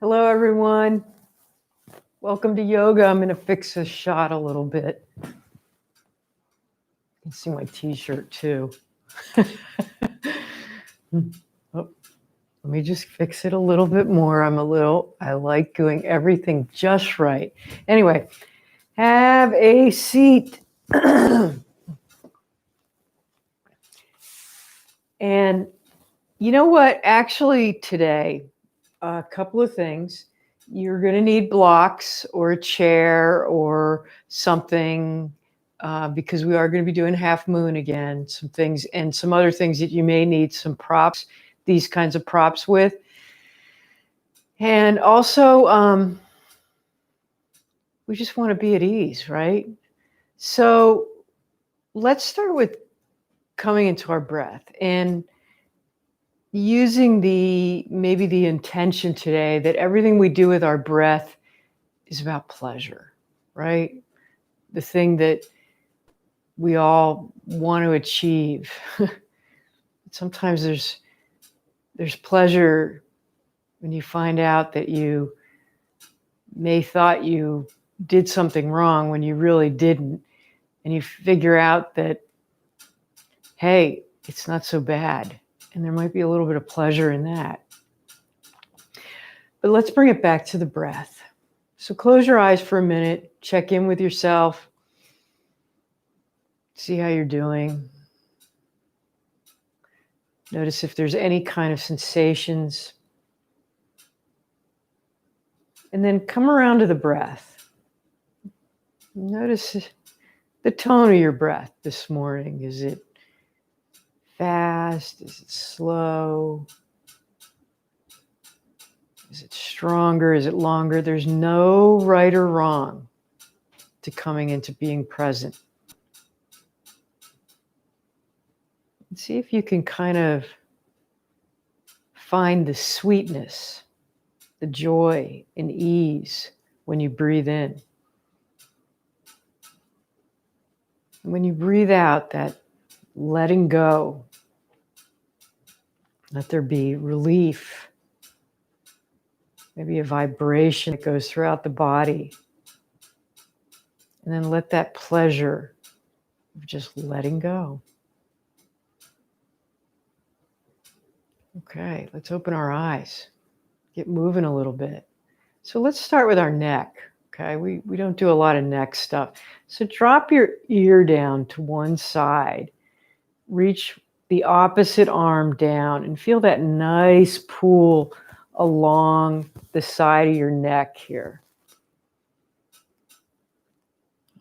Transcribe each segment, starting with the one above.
Hello, everyone. Welcome to yoga. I'm going to fix this shot a little bit. You can see my t-shirt too. Oh, let me just fix it a little bit more. I like doing everything just right. Anyway, have a seat. And you know what? Actually, today, a couple of things. You're going to need blocks or a chair or something because we are going to be doing half moon again, some things and some other things that you may need some props, these kinds of props with. And also, we just want to be at ease, right? So let's start with coming into our breath and using maybe the intention today that everything we do with our breath is about pleasure, right? The thing that we all want to achieve. Sometimes there's pleasure when you find out that you may thought you did something wrong when you really didn't, and you figure out that, hey, it's not so bad, and there might be a little bit of pleasure in that. But let's bring it back to the breath. So close your eyes for a minute, check in with yourself, see how you're doing. Notice if there's any kind of sensations. And then come around to the breath. Notice the tone of your breath this morning. Is it fast? Is it slow? Is it stronger? Is it longer? There's no right or wrong to coming into being present. And see if you can kind of find the sweetness, the joy and ease when you breathe in. And when you breathe out, that letting go, let there be relief, maybe a vibration that goes throughout the body. And then let that pleasure of just letting go. Okay, let's open our eyes, get moving a little bit. So let's start with our neck. Okay, we don't do a lot of neck stuff. So drop your ear down to one side, reach the opposite arm down and feel that nice pull along the side of your neck here.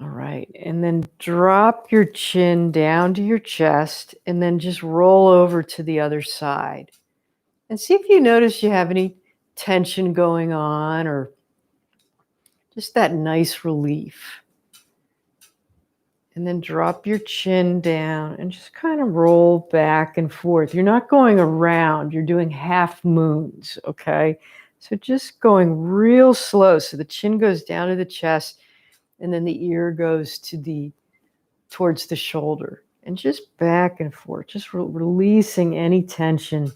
All right, and then drop your chin down to your chest and then just roll over to the other side. And see if you notice you have any tension going on or just that nice relief. And then drop your chin down and just kind of roll back and forth. You're not going around, you're doing half moons, okay? So just going real slow. So the chin goes down to the chest and then the ear goes towards the shoulder. And just back and forth, just releasing any tension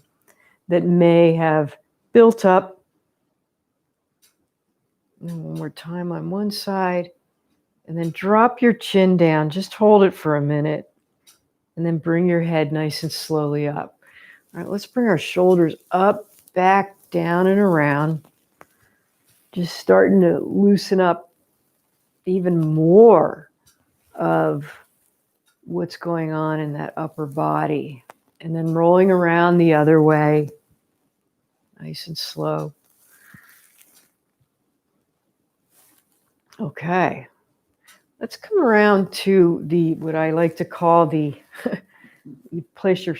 that may have built up. And one more time on one side. And then drop your chin down. Just hold it for a minute. And then bring your head nice and slowly up. All right, let's bring our shoulders up, back, down, and around. Just starting to loosen up even more of what's going on in that upper body. And then rolling around the other way. Nice and slow. Okay. Let's come around to what I like to call you place your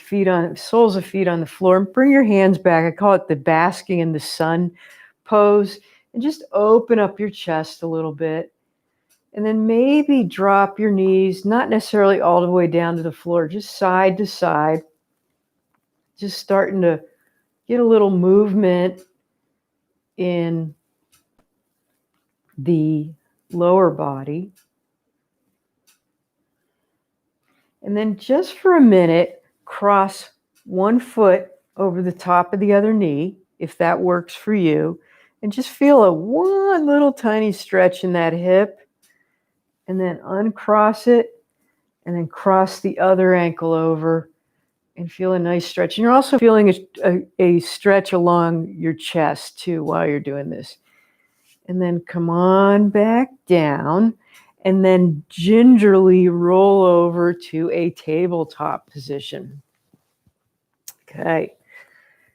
soles of feet on the floor and bring your hands back. I call it the basking in the sun pose. And just open up your chest a little bit. And then maybe drop your knees, not necessarily all the way down to the floor, just side to side. Just starting to get a little movement in the lower body. And then just for a minute, cross one foot over the top of the other knee, if that works for you. And just feel a one little tiny stretch in that hip, and then uncross it, and then cross the other ankle over and feel a nice stretch. And you're also feeling a stretch along your chest too while you're doing this. And then come on back down, and then gingerly roll over to a tabletop position. Okay.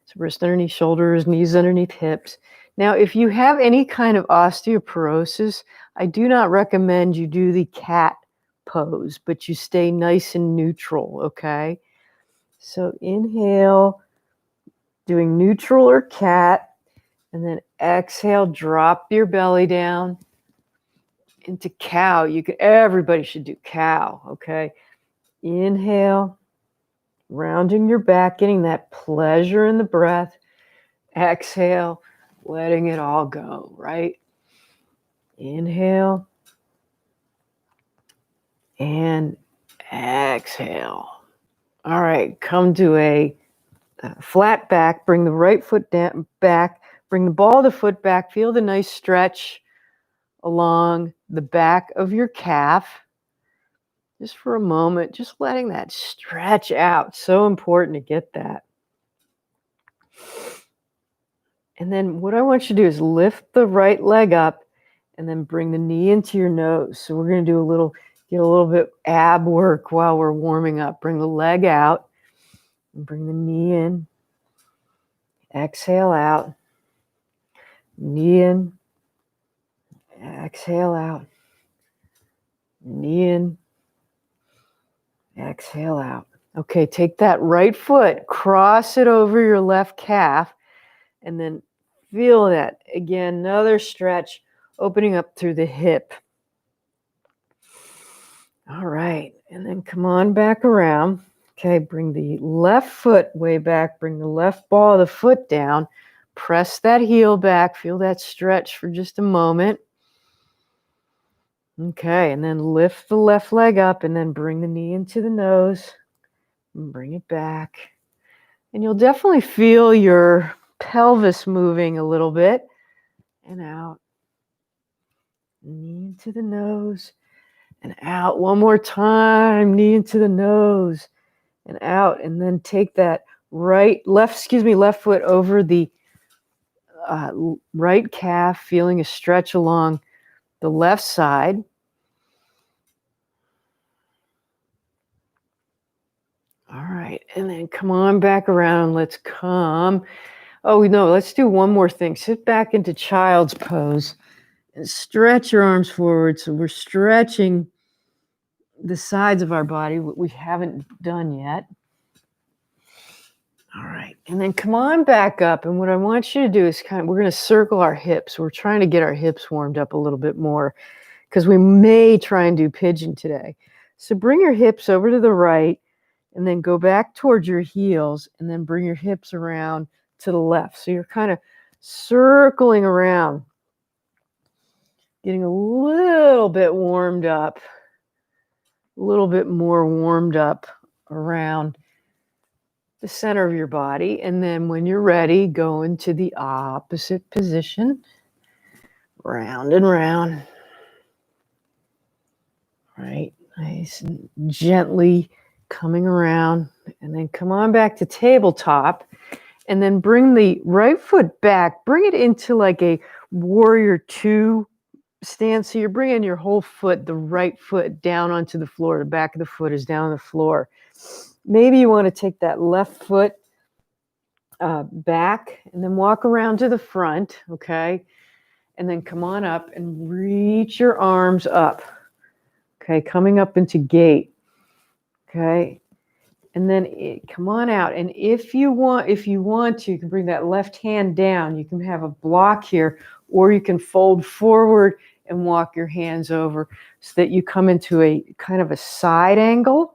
So wrist underneath shoulders, knees underneath hips. Now, if you have any kind of osteoporosis, I do not recommend you do the cat pose, but you stay nice and neutral, okay? So inhale, doing neutral or cat, and then exhale, drop your belly down into cow. Everybody should do cow, okay? Inhale, rounding your back, getting that pleasure in the breath. Exhale, letting it all go, right? Inhale and exhale. All right, come to a flat back. Bring the right foot down, back. Bring the ball of the foot back. Feel the nice stretch along the back of your calf. Just for a moment, just letting that stretch out. So important to get that. And then what I want you to do is lift the right leg up and then bring the knee into your nose. So we're going to do get a little bit ab work while we're warming up. Bring the leg out and bring the knee in. Exhale out. Knee in. Exhale out. Knee in. Exhale out. Okay, take that right foot, cross it over your left calf, and then feel that. Again, another stretch, opening up through the hip. All right, and then come on back around. Okay, bring the left foot way back, bring the left ball of the foot down, press that heel back, feel that stretch for just a moment. Okay, and then lift the left leg up and then bring the knee into the nose and bring it back. And you'll definitely feel your pelvis moving a little bit and out. Knee into the nose and out. One more time, knee into the nose and out. And then take that left foot over the right calf, feeling a stretch along the left side. All right, and then come on back around. Let's come. Oh, no, let's do one more thing. Sit back into child's pose and stretch your arms forward. So we're stretching the sides of our body, what we haven't done yet. All right, and then come on back up. And what I want you to do is we're going to circle our hips. We're trying to get our hips warmed up a little bit more because we may try and do pigeon today. So bring your hips over to the right and then go back towards your heels and then bring your hips around to the left. So you're kind of circling around, getting a little bit warmed up, a little bit more warmed up around the center of your body. And then when you're ready, go into the opposite position, round and round. Right, nice and gently coming around, and then come on back to tabletop, and then bring the right foot back, bring it into like a warrior two stance. So you're bringing your whole foot, the right foot down onto the floor. The back of the foot is down on the floor. Maybe you want to take that left foot back and then walk around to the front, okay? And then come on up and reach your arms up, okay? Coming up into gate, okay? And then come on out. And if you want to, you can bring that left hand down. You can have a block here, or you can fold forward and walk your hands over so that you come into a kind of a side angle.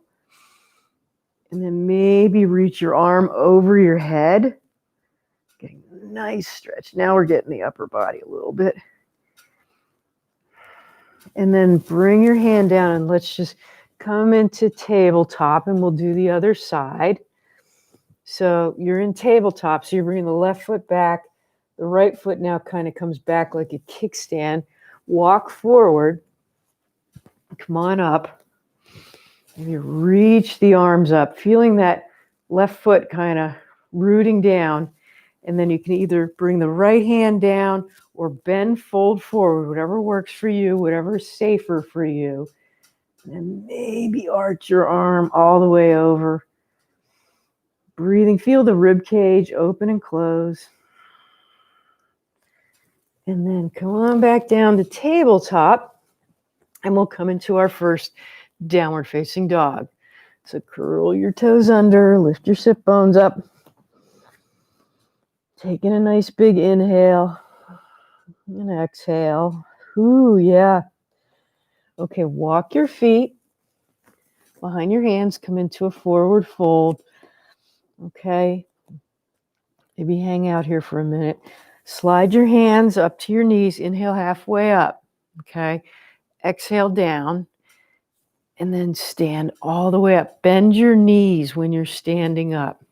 And then maybe reach your arm over your head. Getting a nice stretch. Now we're getting the upper body a little bit. And then bring your hand down and let's just come into tabletop, and we'll do the other side. So you're in tabletop, so you're bringing the left foot back, The right foot now kind of comes back like a kickstand. Walk forward. Come on up. Maybe reach the arms up, feeling that left foot kind of rooting down. And then you can either bring the right hand down or bend, fold forward, whatever works for you, whatever is safer for you. And then maybe arch your arm all the way over. Breathing, feel the rib cage open and close. And then come on back down to tabletop. And we'll come into our first downward facing dog. So curl your toes under, lift your sit bones up. Taking a nice big inhale and exhale. Ooh, yeah. Okay, walk your feet behind your hands, come into a forward fold. Okay. Maybe hang out here for a minute. Slide your hands up to your knees. Inhale halfway up. Okay. Exhale down. And then stand all the way up. Bend your knees when you're standing up.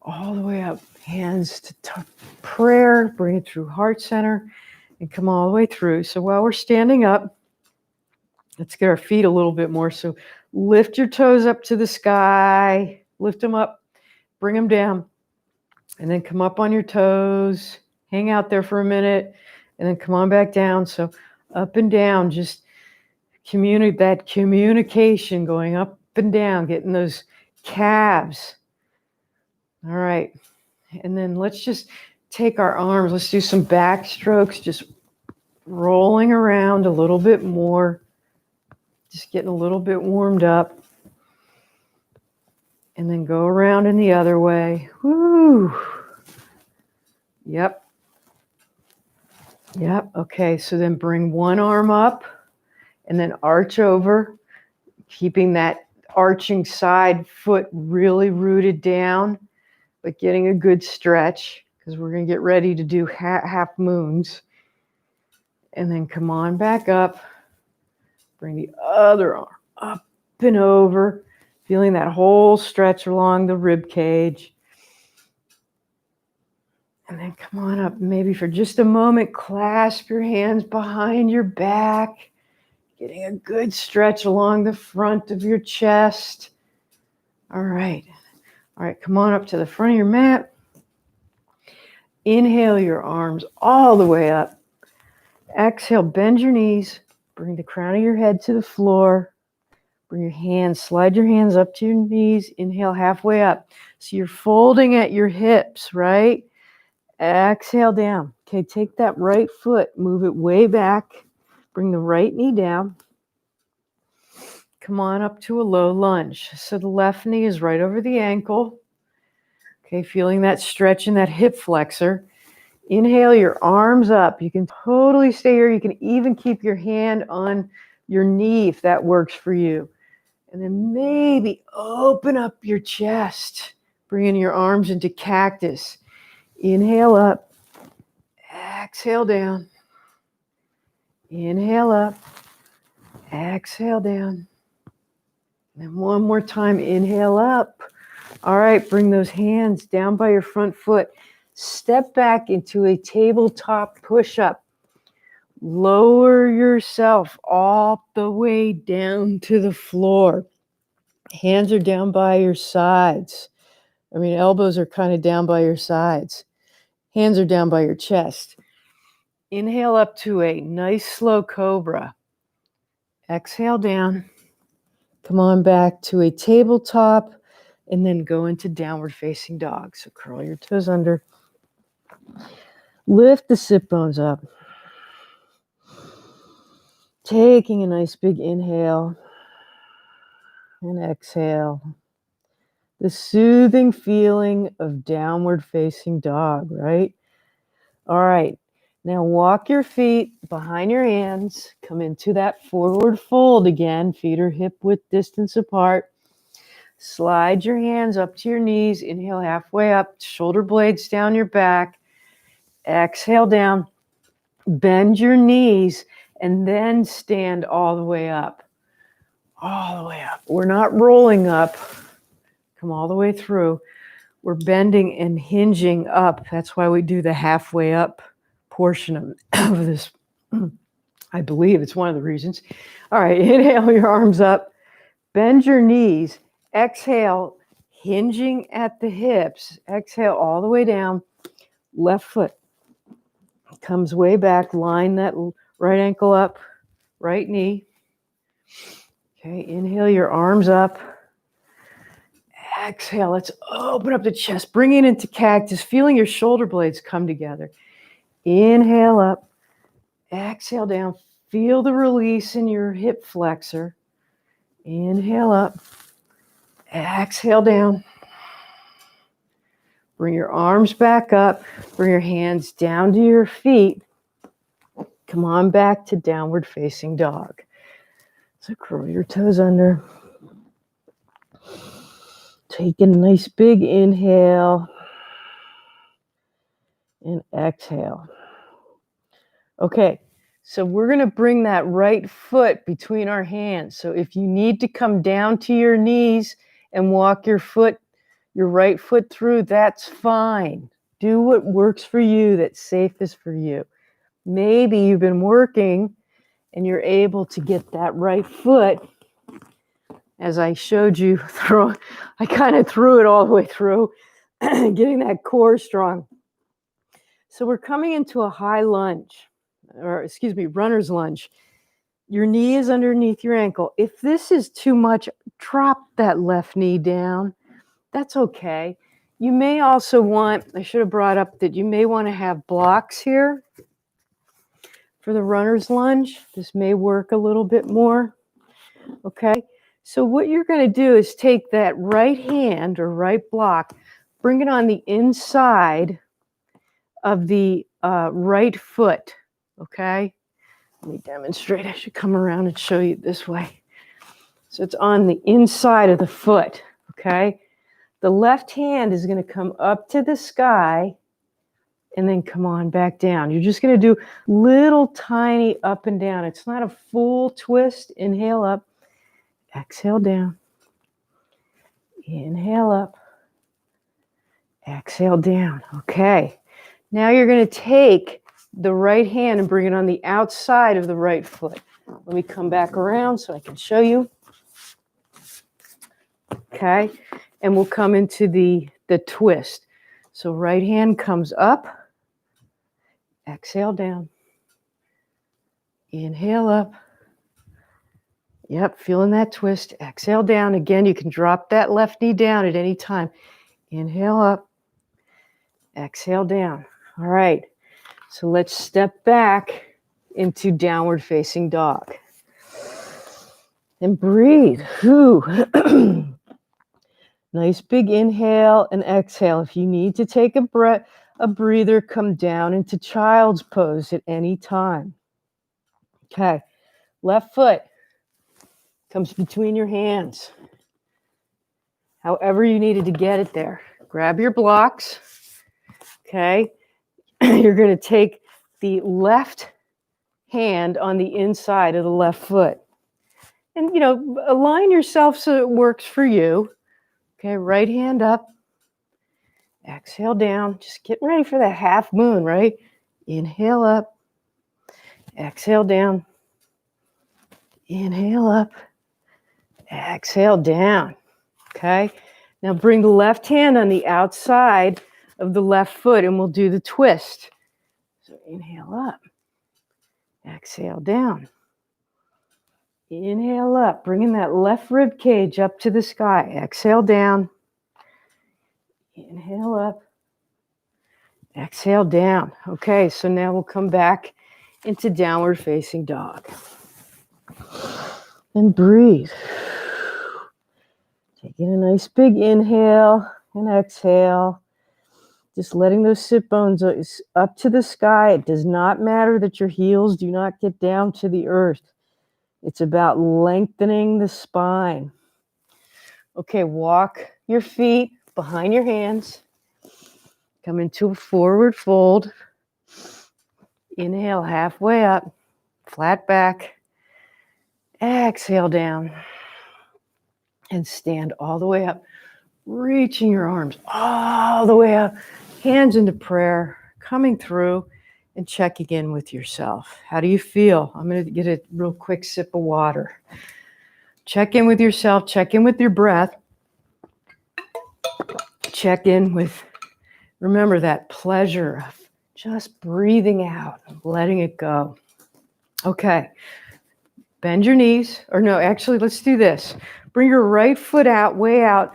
All the way up. Hands to prayer. Bring it through heart center. And come all the way through. So while we're standing up, let's get our feet a little bit more. So lift your toes up to the sky. Lift them up. Bring them down. And then come up on your toes. Hang out there for a minute. And then come on back down. So up and down. Just that communication going up and down. Getting those calves. All right. And then let's just take our arms. Let's do some back strokes. Just rolling around a little bit more. Just getting a little bit warmed up. And then go around in the other way. Woo. Yep. Yep. Okay. So then bring one arm up and then arch over, keeping that arching side foot really rooted down, but getting a good stretch because we're going to get ready to do half moons. And then come on back up. Bring the other arm up and over, feeling that whole stretch along the rib cage. And then come on up, maybe for just a moment, clasp your hands behind your back, getting a good stretch along the front of your chest. All right. All right, come on up to the front of your mat. Inhale your arms all the way up. Exhale, bend your knees. Bring the crown of your head to the floor. Bring your hands, slide your hands up to your knees. Inhale halfway up. So you're folding at your hips, right? Exhale down. Okay, take that right foot, move it way back. Bring the right knee down. Come on up to a low lunge. So the left knee is right over the ankle. Okay, feeling that stretch in that hip flexor. Inhale your arms up. You can totally stay here. You can even keep your hand on your knee if that works for you. And then maybe open up your chest. Bringing your arms into cactus. Inhale up. Exhale down. Inhale up. Exhale down. And one more time. Inhale up. All right, bring those hands down by your front foot. Step back into a tabletop push-up. Lower yourself all the way down to the floor. Hands are down by your sides. Elbows are kind of down by your sides. Hands are down by your chest. Inhale up to a nice slow cobra. Exhale down. Come on back to a tabletop and then go into downward facing dog. So curl your toes under. Lift the sit bones up. Taking a nice big inhale and exhale. The soothing feeling of downward facing dog, right? All right. Now walk your feet behind your hands. Come into that forward fold again. Feet are hip width distance apart. Slide your hands up to your knees. Inhale halfway up. Shoulder blades down your back. Exhale down. Bend your knees and then stand all the way up. All the way up. We're not rolling up. Come all the way through. we're bending and hinging up. That's why we do the halfway up portion of this. I believe it's one of the reasons. All right, inhale your arms up, bend your knees, exhale, hinging at the hips, exhale all the way down, left foot comes way back, line that right ankle up, right knee. Okay, inhale your arms up. Exhale, let's open up the chest, bring it into cactus, feeling your shoulder blades come together. Inhale up, exhale down, feel the release in your hip flexor. Inhale up, exhale down. Bring your arms back up, bring your hands down to your feet. Come on back to downward facing dog. So curl your toes under. Take a nice big inhale and exhale. Okay, so we're going to bring that right foot between our hands. So if you need to come down to your knees and walk your right foot through, that's fine. Do what works for you, that's safest for you. Maybe you've been working and you're able to get that right foot. As I showed you, I kind of threw it all the way through, getting that core strong. So we're coming into a high lunge, runner's lunge. Your knee is underneath your ankle. If this is too much, drop that left knee down. That's okay. You may also want, I should have brought up that you may want to have blocks here for the runner's lunge. This may work a little bit more. Okay. So what you're going to do is take that right hand or right block, bring it on the inside of the right foot, okay? Let me demonstrate. I should come around and show you this way. So it's on the inside of the foot, okay? The left hand is going to come up to the sky and then come on back down. You're just going to do little tiny up and down. It's not a full twist. Inhale up. Exhale down. Inhale up. Exhale down. Okay. Now you're going to take the right hand and bring it on the outside of the right foot. Let me come back around so I can show you. Okay. And we'll come into the twist. So right hand comes up. Exhale down. Inhale up. Yep, feeling that twist. Exhale down. Again, you can drop that left knee down at any time. Inhale up. Exhale down. All right. So let's step back into downward facing dog. And breathe. Whew. Nice big inhale and exhale. If you need to take a breather, come down into child's pose at any time. Okay. Left foot comes between your hands. However you needed to get it there. Grab your blocks. Okay. You're going to take the left hand on the inside of the left foot. And, align yourself so it works for you. Okay. Right hand up. Exhale down. Just get ready for that half moon, right? Inhale up. Exhale down. Inhale up. Exhale down. Okay. Now bring the left hand on the outside of the left foot and we'll do the twist. So inhale up. Exhale down. Inhale up. Bringing that left rib cage up to the sky. Exhale down. Inhale up. Exhale down. Okay, so now we'll come back into downward facing dog. And breathe. Taking a nice big inhale and exhale. Just letting those sit bones up to the sky. It does not matter that your heels do not get down to the earth. It's about lengthening the spine. Okay, walk your feet behind your hands. Come into a forward fold. Inhale halfway up. Flat back. Exhale down. And stand all the way up. reaching your arms all the way up, hands into prayer, coming through and checking in with yourself. How do you feel? I'm going to get a real quick sip of water. Check in with yourself, check in with your breath, check in with, remember that pleasure of just breathing out, letting it go. Okay, bend your knees, or no, actually, let's do this. Bring your right foot out, way out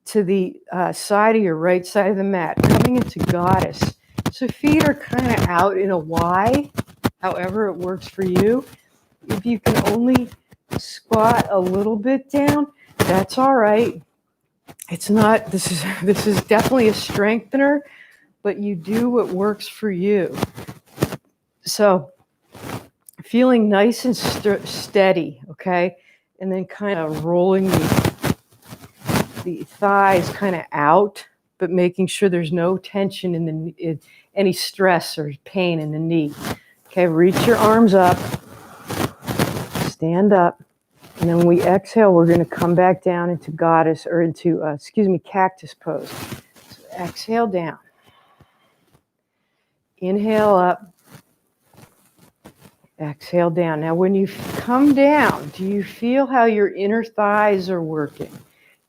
to the side of your right side of the mat, coming into goddess. So feet are kind of out in a Y, however it works for you. If you can only squat a little bit down, that's all right. It's not, this is definitely a strengthener, but you do what works for you. So feeling nice and steady, okay? And then kind of rolling the thighs kind of out, but making sure there's no tension in any stress or pain in the knee. Okay, reach your arms up, stand up, and then when we exhale, we're going to come back down into goddess, or into, cactus pose. So exhale down. Inhale up. Exhale down. Now, when you come down, do you feel how your inner thighs are working?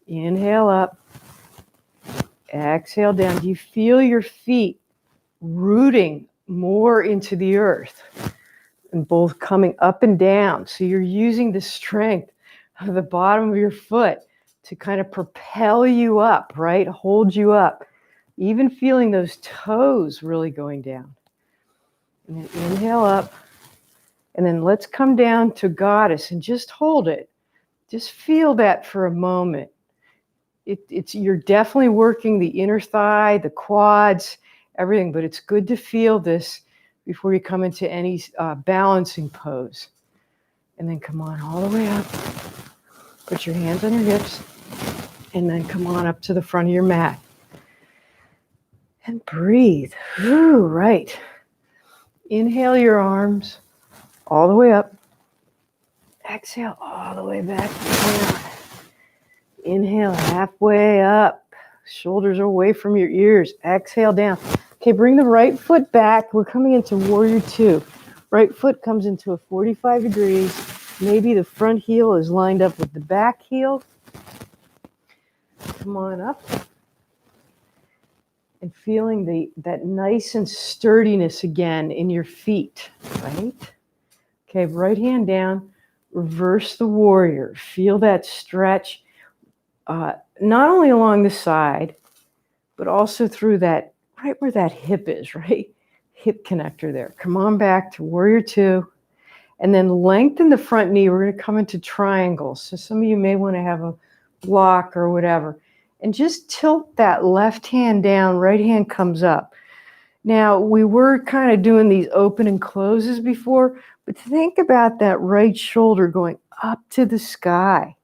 Inhale up. Exhale down. Do you feel your feet rooting more into the earth? And both coming up and down. So you're using the strength of the bottom of your foot to kind of propel you up, right? Hold you up. Even feeling those toes really going down. And then inhale up. And then let's come down to goddess and just hold it. Just feel that for a moment. You're definitely working the inner thigh, the quads, everything, but it's good to feel this before you come into any balancing pose. And then come on all the way up. Put your hands on your hips. And then come on up to the front of your mat. And breathe. Ooh, right. Inhale your arms all the way up. Exhale all the way back down. Inhale halfway up. Shoulders are away from your ears. Exhale down. Okay, bring the right foot back. We're coming into warrior two. Right foot comes into a 45 degrees. Maybe the front heel is lined up with the back heel. Come on up. And feeling that nice and sturdiness again in your feet, right? Okay, right hand down. Reverse the warrior. Feel that stretch, not only along the side, but also through that, right where that hip is, right? Hip connector there. Come on back to warrior two. And then lengthen the front knee. We're going to come into triangles. So some of you may want to have a block or whatever. And just tilt that left hand down, right hand comes up. Now, we were kind of doing these open and closes before, but think about that right shoulder going up to the sky.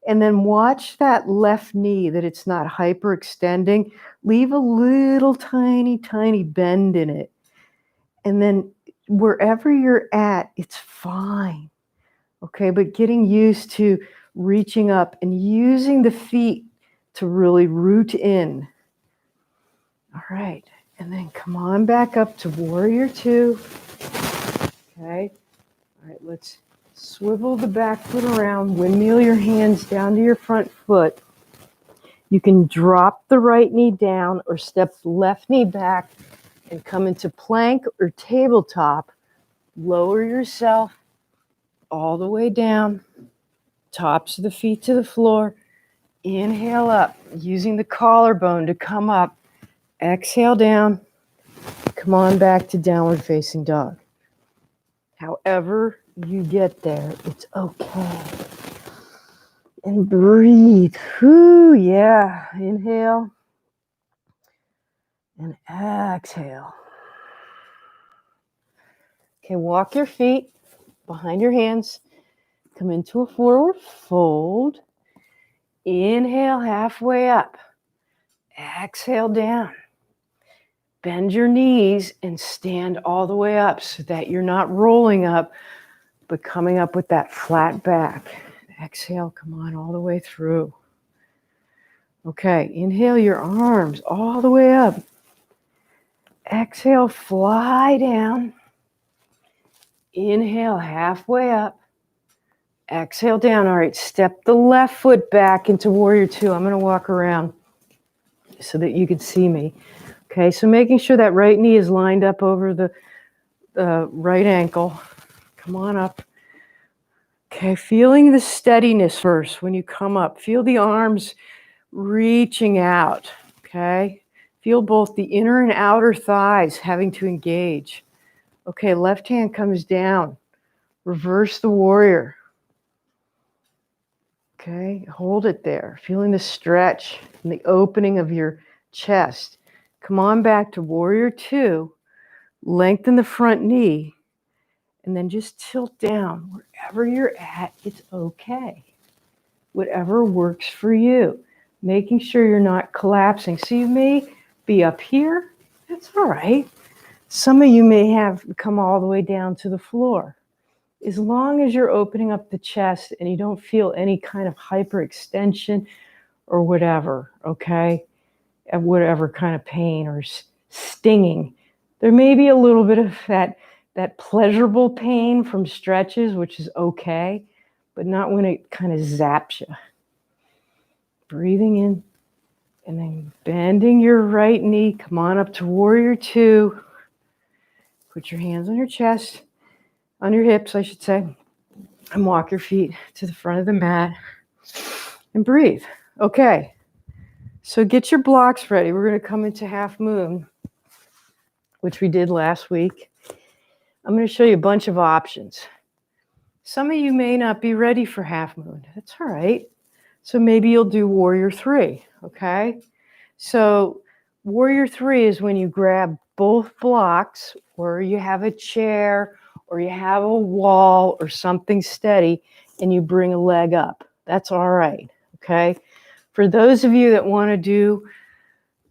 And then watch that left knee, that it's not hyperextending. Leave a little tiny, tiny bend in it. And then wherever you're at, it's fine. Okay, but getting used to reaching up and using the feet to really root in. All right, and then come on back up to warrior two. Okay, all right, let's swivel the back foot around, windmill your hands down to your front foot. You can drop the right knee down or step the left knee back and come into plank or tabletop. Lower yourself all the way down, tops of the feet to the floor. Inhale up, using the collarbone to come up. Exhale down. Come on back to downward facing dog. However you get there, it's okay. And breathe. Whoo, yeah. Inhale. And exhale. Okay, walk your feet behind your hands. Come into a forward fold. Inhale halfway up. Exhale down. Bend your knees and stand all the way up so that you're not rolling up, but coming up with that flat back. Exhale, come on all the way through. Okay, inhale your arms all the way up. Exhale, fly down. Inhale, halfway up. Exhale down. All right, step the left foot back into warrior two. I'm going to walk around so that you can see me. Okay, so making sure that right knee is lined up over the right ankle. Come on up. Okay, feeling the steadiness first when you come up. Feel the arms reaching out. Okay, feel both the inner and outer thighs having to engage. Okay, left hand comes down. Reverse the warrior. Okay, hold it there. Feeling the stretch and the opening of your chest. Come on back to warrior two. Lengthen the front knee. And then just tilt down. Wherever you're at, it's okay. Whatever works for you. Making sure you're not collapsing. So you may be up here. That's all right. Some of you may have come all the way down to the floor. As long as you're opening up the chest and you don't feel any kind of hyperextension or whatever, okay? And whatever kind of pain or stinging. There may be a little bit of that pleasurable pain from stretches, which is okay, but not when it kind of zaps you. Breathing in and then bending your right knee. Come on up to warrior two. Put your hands on your chest. On your hips, I should say, and walk your feet to the front of the mat and breathe. Okay, so get your blocks ready. We're going to come into half moon, which we did last week. I'm going to show you a bunch of options. Some of you may not be ready for half moon. That's all right. So maybe you'll do warrior three, okay? So warrior three is when you grab both blocks, or you have a chair, or you have a wall or something steady, and you bring a leg up. That's all right, okay? For those of you that want to do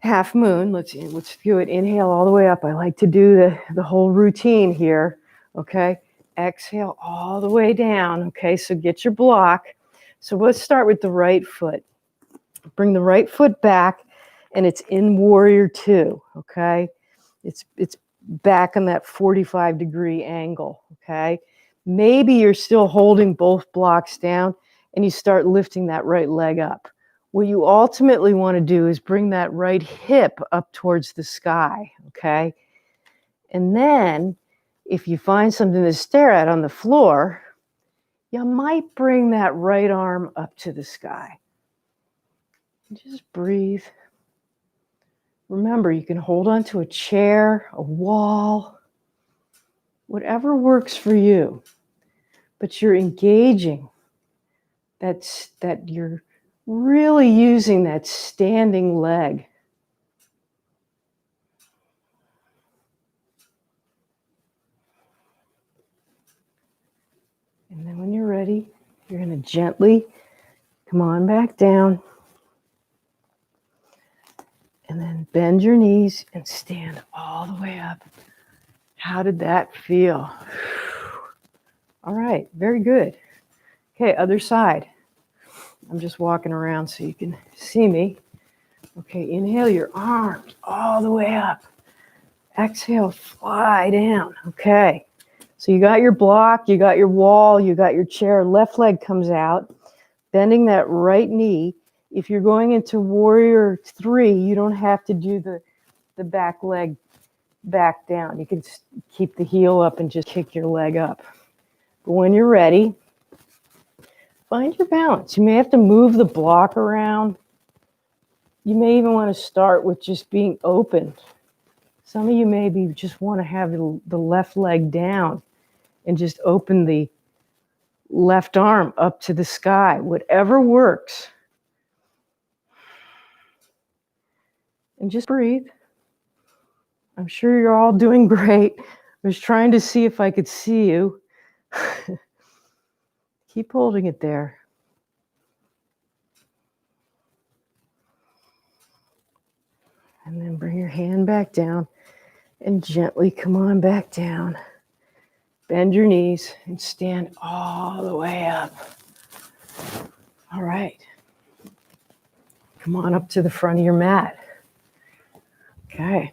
half moon, let's do it. Inhale all the way up. I like to do the whole routine here, okay? Exhale all the way down, okay? So get your block. So let's start with the right foot. Bring the right foot back, and it's in warrior two, okay? It's back on that 45-degree angle, okay? Maybe you're still holding both blocks down and you start lifting that right leg up. What you ultimately want to do is bring that right hip up towards the sky, okay? And then if you find something to stare at on the floor, you might bring that right arm up to the sky. Just breathe. Remember, you can hold on to a chair, a wall, whatever works for you. But you're engaging. That you're really using that standing leg. And then when you're ready, you're going to gently come on back down. And then bend your knees and stand all the way up. How did that feel? All right, very good. Okay, other side. I'm just walking around so you can see me. Okay, inhale your arms all the way up. Exhale, fly down. Okay, so you got your block, you got your wall, you got your chair. Left leg comes out, bending that right knee. If you're going into warrior three, you don't have to do the back leg back down. You can keep the heel up and just kick your leg up. But when you're ready, find your balance. You may have to move the block around. You may even want to start with just being open. Some of you maybe just want to have the left leg down and just open the left arm up to the sky. Whatever works. And just breathe. I'm sure you're all doing great. I was trying to see if I could see you. Keep holding it there. And then bring your hand back down and gently come on back down. Bend your knees and stand all the way up. All right. Come on up to the front of your mat. Okay.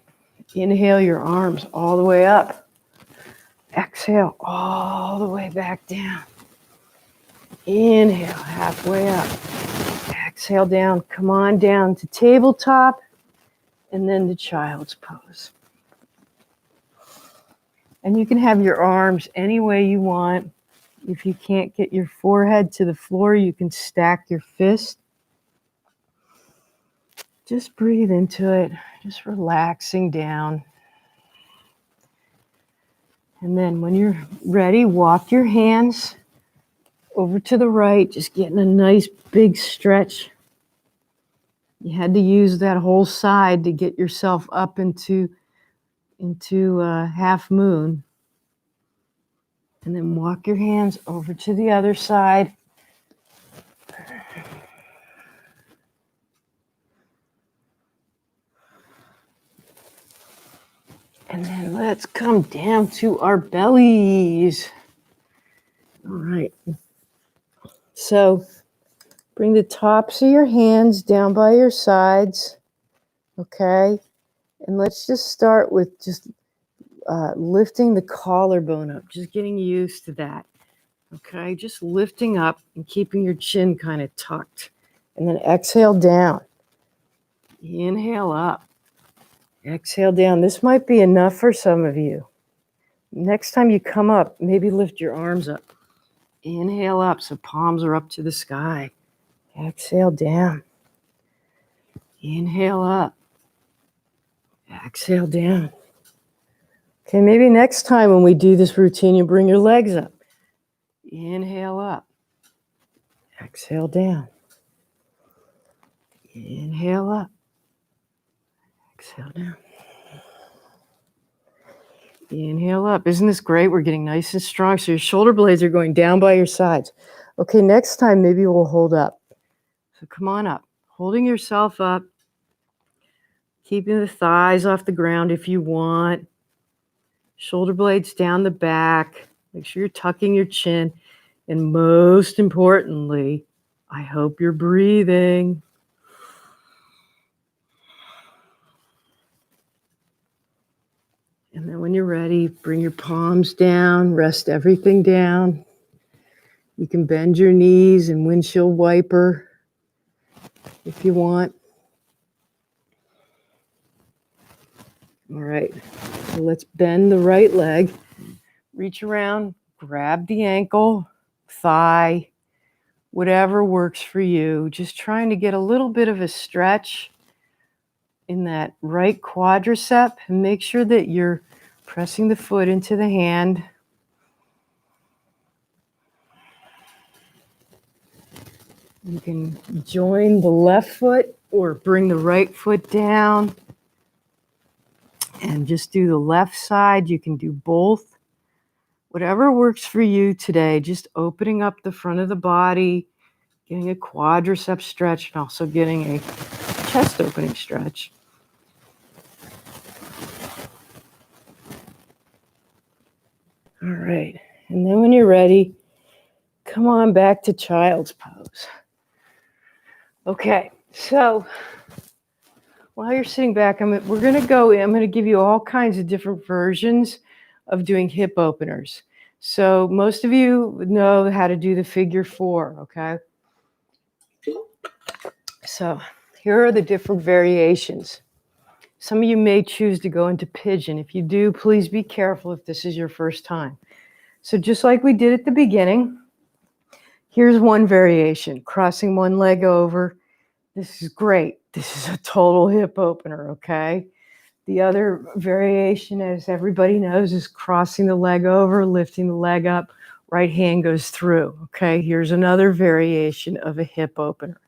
Inhale your arms all the way up. Exhale all the way back down. Inhale halfway up. Exhale down. Come on down to tabletop and then to child's pose. And you can have your arms any way you want. If you can't get your forehead to the floor, you can stack your fist. Just breathe into it, just relaxing down. And then when you're ready, walk your hands over to the right, just getting a nice big stretch. You had to use that whole side to get yourself up into half moon. And then walk your hands over to the other side. And then let's come down to our bellies. All right. So bring the tops of your hands down by your sides. Okay. And let's just start with just lifting the collarbone up, just getting used to that. Okay. Just lifting up and keeping your chin kind of tucked. And then exhale down. Inhale up. Exhale down. This might be enough for some of you. Next time you come up, maybe lift your arms up. Inhale up so palms are up to the sky. Exhale down. Inhale up. Exhale down. Okay, maybe next time when we do this routine, you bring your legs up. Inhale up. Exhale down. Inhale up. Exhale down. Inhale up. Isn't this great? We're getting nice and strong. So your shoulder blades are going down by your sides. Okay, next time maybe we'll hold up. So come on up. Holding yourself up. Keeping the thighs off the ground if you want. Shoulder blades down the back. Make sure you're tucking your chin. And most importantly, I hope you're breathing. And then when you're ready, bring your palms down, rest everything down. You can bend your knees and windshield wiper if you want. All right, so let's bend the right leg. Reach around, grab the ankle, thigh, whatever works for you. Just trying to get a little bit of a stretch in that right quadricep and make sure that you're pressing the foot into the hand. You can join the left foot or bring the right foot down and just do the left side. You can do both. Whatever works for you today, just opening up the front of the body, getting a quadricep stretch, and also getting a chest opening stretch. All right, and then when you're ready, come on back to child's pose. Okay, so while you're sitting back, I'm going to give you all kinds of different versions of doing hip openers. So most of you know how to do the figure 4, okay? So here are the different variations. Some of you may choose to go into pigeon. If you do, please be careful if this is your first time. So just like we did at the beginning, here's one variation, crossing one leg over. This is great. This is a total hip opener, okay? The other variation, as everybody knows, is crossing the leg over, lifting the leg up, right hand goes through, okay? Here's another variation of a hip opener.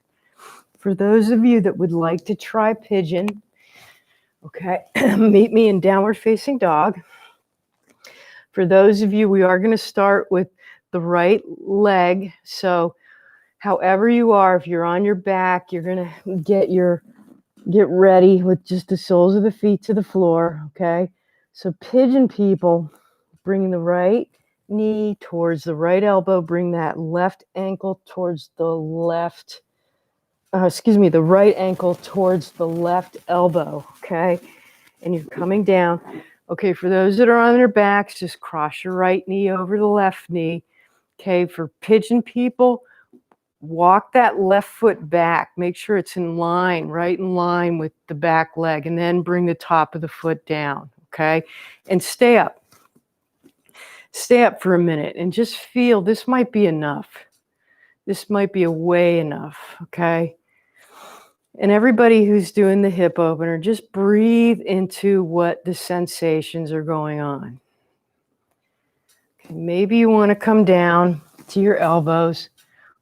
For those of you that would like to try pigeon, okay, meet me in downward facing dog. For those of you, we are going to start with the right leg. So however you are, if you're on your back, you're going to get ready with just the soles of the feet to the floor, okay? So pigeon people, bring the right knee towards the right elbow, bring that left ankle towards the left the right ankle towards the left elbow, okay? And you're coming down. Okay, for those that are on their backs, just cross your right knee over the left knee. Okay, for pigeon people, walk that left foot back. Make sure it's in line, right in line with the back leg, and then bring the top of the foot down, okay? And stay up. Stay up for a minute and just feel this might be enough. This might be a way enough, okay? And everybody who's doing the hip opener, just breathe into what the sensations are going on. Okay, maybe you want to come down to your elbows.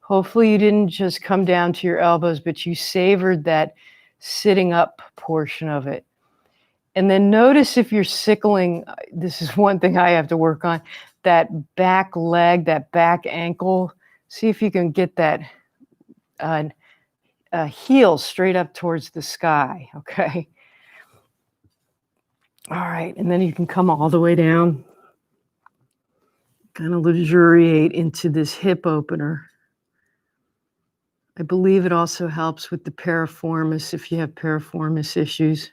Hopefully you didn't just come down to your elbows, but you savored that sitting up portion of it. And then notice if you're sickling, this is one thing I have to work on, that back leg, that back ankle. See if you can get that heel straight up towards the sky, okay? All right, and then you can come all the way down, kind of luxuriate into this hip opener. I believe it also helps with the piriformis if you have piriformis issues.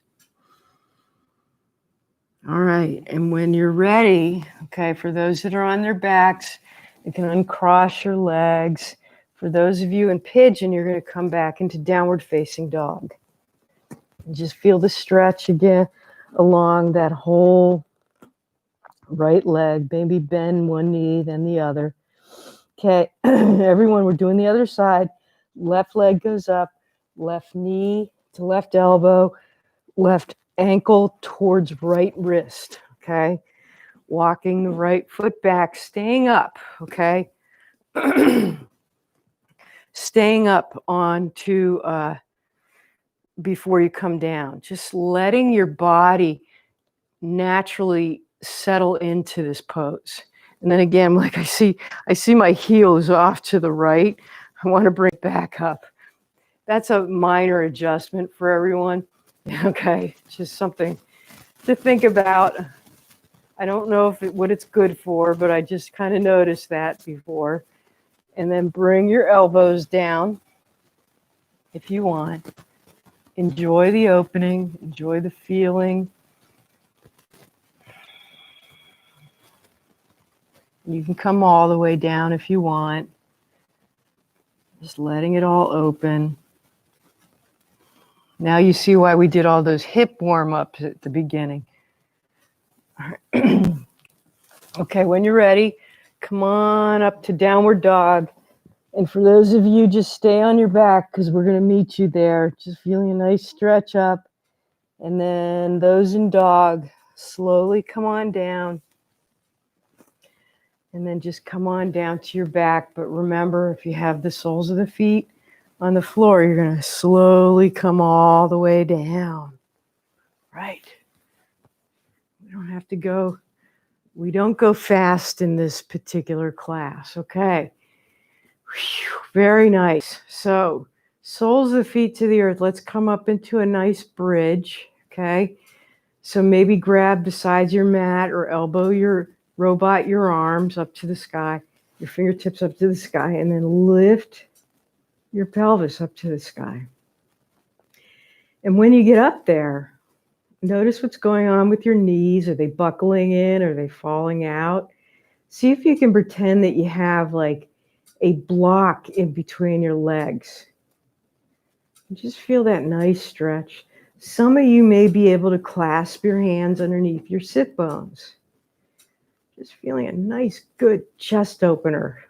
All right, and when you're ready, okay, for those that are on their backs, you can uncross your legs. For those of you in pigeon, you're going to come back into downward facing dog. And just feel the stretch again along that whole right leg. Maybe bend one knee, then the other. Okay, everyone, we're doing the other side. Left leg goes up, left knee to left elbow, left ankle towards right wrist, okay? Walking the right foot back, staying up, okay? Staying up onto before you come down. Just letting your body naturally settle into this pose. And then again, like I see my heels off to the right. I want to bring it back up. That's a minor adjustment for everyone. Okay, just something to think about. I don't know what it's good for, but I just kind of noticed that before. And then bring your elbows down if you want. Enjoy the opening, enjoy the feeling. You can come all the way down if you want. Just letting it all open. Now you see why we did all those hip warm-ups at the beginning. All right. Okay, when you're ready, come on up to downward dog. And for those of you, just stay on your back because we're going to meet you there. Just feeling a nice stretch up. And then those in dog, slowly come on down. And then just come on down to your back. But remember, if you have the soles of the feet on the floor, you're going to slowly come all the way down. Right. We don't have to go. We don't go fast in this particular class. Okay. Whew, very nice. So soles of the feet to the earth. Let's come up into a nice bridge. Okay. So maybe grab the sides of your mat or elbow your robot, your arms up to the sky, your fingertips up to the sky, and then lift your pelvis up to the sky. And when you get up there, notice what's going on with your knees. Are they buckling in? Are they falling out? See if you can pretend that you have like a block in between your legs. Just feel that nice stretch. Some of you may be able to clasp your hands underneath your sit bones. Just feeling a nice, good chest opener.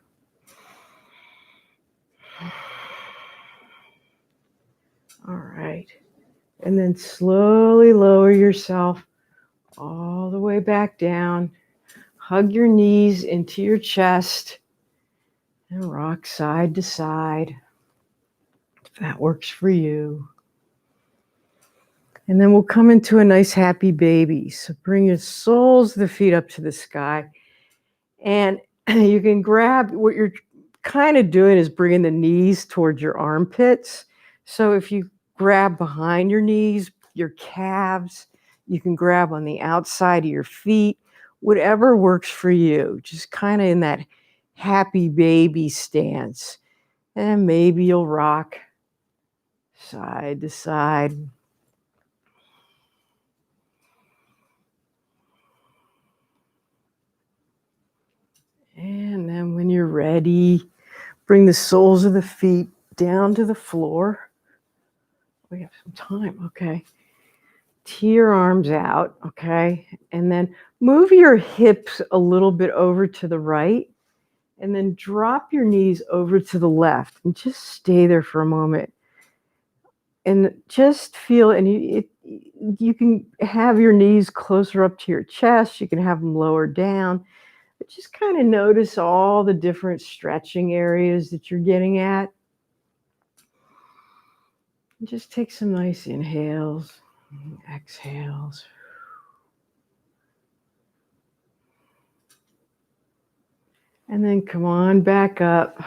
All right. And then slowly lower yourself all the way back down. Hug your knees into your chest and rock side to side, if that works for you. And then we'll come into a nice happy baby. So bring your soles of the feet up to the sky. And you can grab, what you're kind of doing is bringing the knees towards your armpits. So if you grab behind your knees, your calves, you can grab on the outside of your feet, whatever works for you. Just kind of in that happy baby stance. And maybe you'll rock side to side. And then when you're ready, bring the soles of the feet down to the floor. We have some time, okay. Tee your arms out, okay. And then move your hips a little bit over to the right. And then drop your knees over to the left and just stay there for a moment. And just feel, and you can have your knees closer up to your chest. You can have them lower down. But just kind of notice all the different stretching areas that you're getting at. And just take some nice inhales, exhales. And then come on back up.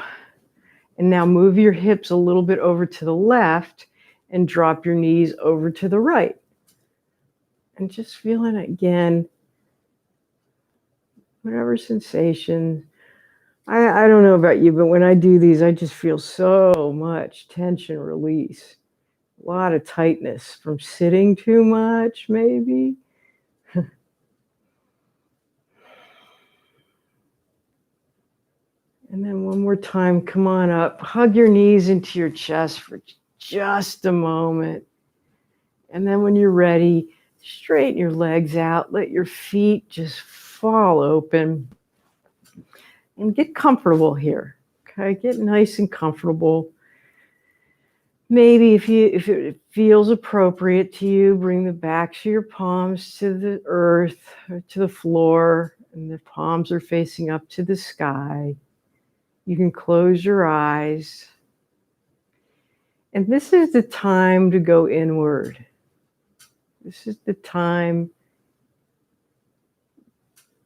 And now move your hips a little bit over to the left and drop your knees over to the right. And just feeling again, whatever sensation. I don't know about you, but when I do these, I just feel so much tension release. A lot of tightness from sitting too much, maybe. And then one more time, come on up. Hug your knees into your chest for just a moment. And then when you're ready, straighten your legs out. Let your feet just fall open. And get comfortable here. Okay, get nice and comfortable. Maybe if it feels appropriate to you, bring the backs of your palms to the earth or to the floor, and the palms are facing up to the sky. You can close your eyes. And this is the time to go inward. This is the time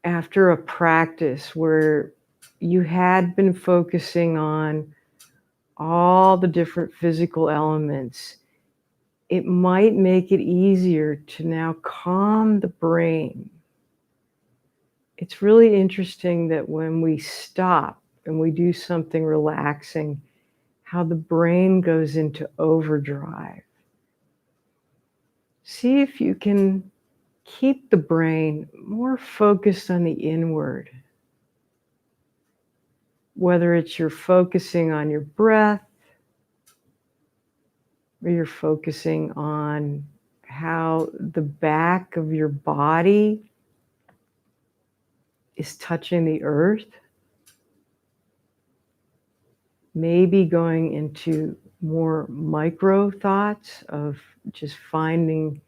after a practice where you had been focusing on all the different physical elements. It might make it easier to now calm the brain. It's really interesting that when we stop and we do something relaxing, how the brain goes into overdrive. See if you can keep the brain more focused on the inward. Whether it's you're focusing on your breath, or you're focusing on how the back of your body is touching the earth. Maybe going into more micro thoughts of just finding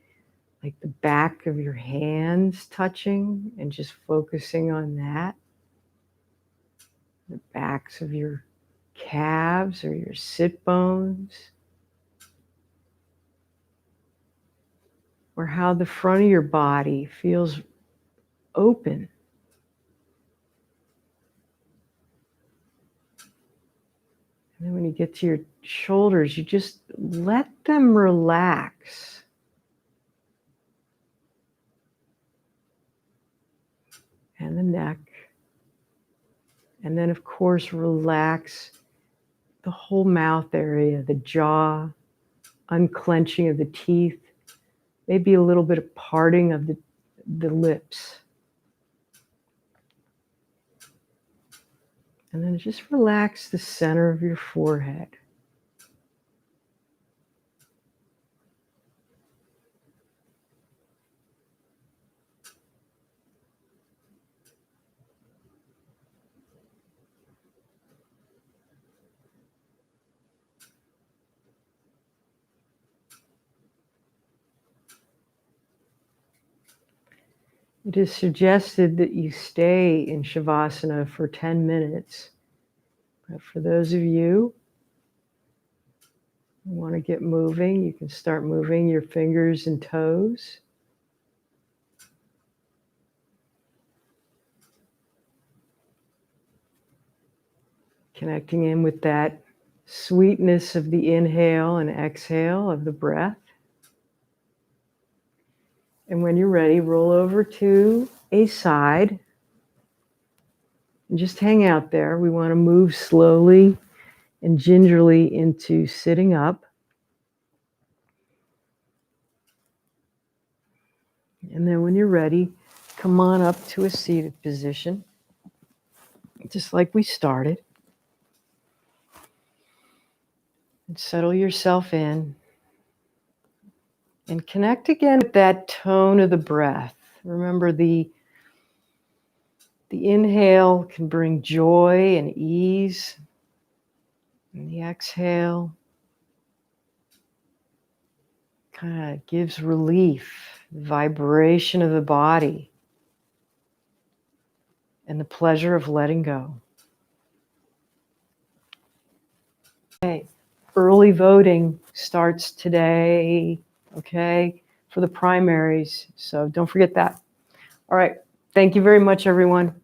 like the back of your hands touching and just focusing on that. The backs of your calves or your sit bones. Or how the front of your body feels open. And then when you get to your shoulders, you just let them relax. And the neck. And then, of course, relax the whole mouth area, the jaw, unclenching of the teeth, maybe a little bit of parting of the lips. And then just relax the center of your forehead. It is suggested that you stay in Shavasana for 10 minutes. But for those of you who want to get moving, you can start moving your fingers and toes. Connecting in with that sweetness of the inhale and exhale of the breath. And when you're ready, roll over to a side and just hang out there. We want to move slowly and gingerly into sitting up. And then when you're ready, come on up to a seated position, just like we started. And settle yourself in. And connect again with that tone of the breath. Remember, the inhale can bring joy and ease. And the exhale kind of gives relief, vibration of the body, and the pleasure of letting go. Okay. Early voting starts today, okay, for the primaries. So don't forget that. All right. Thank you very much, everyone.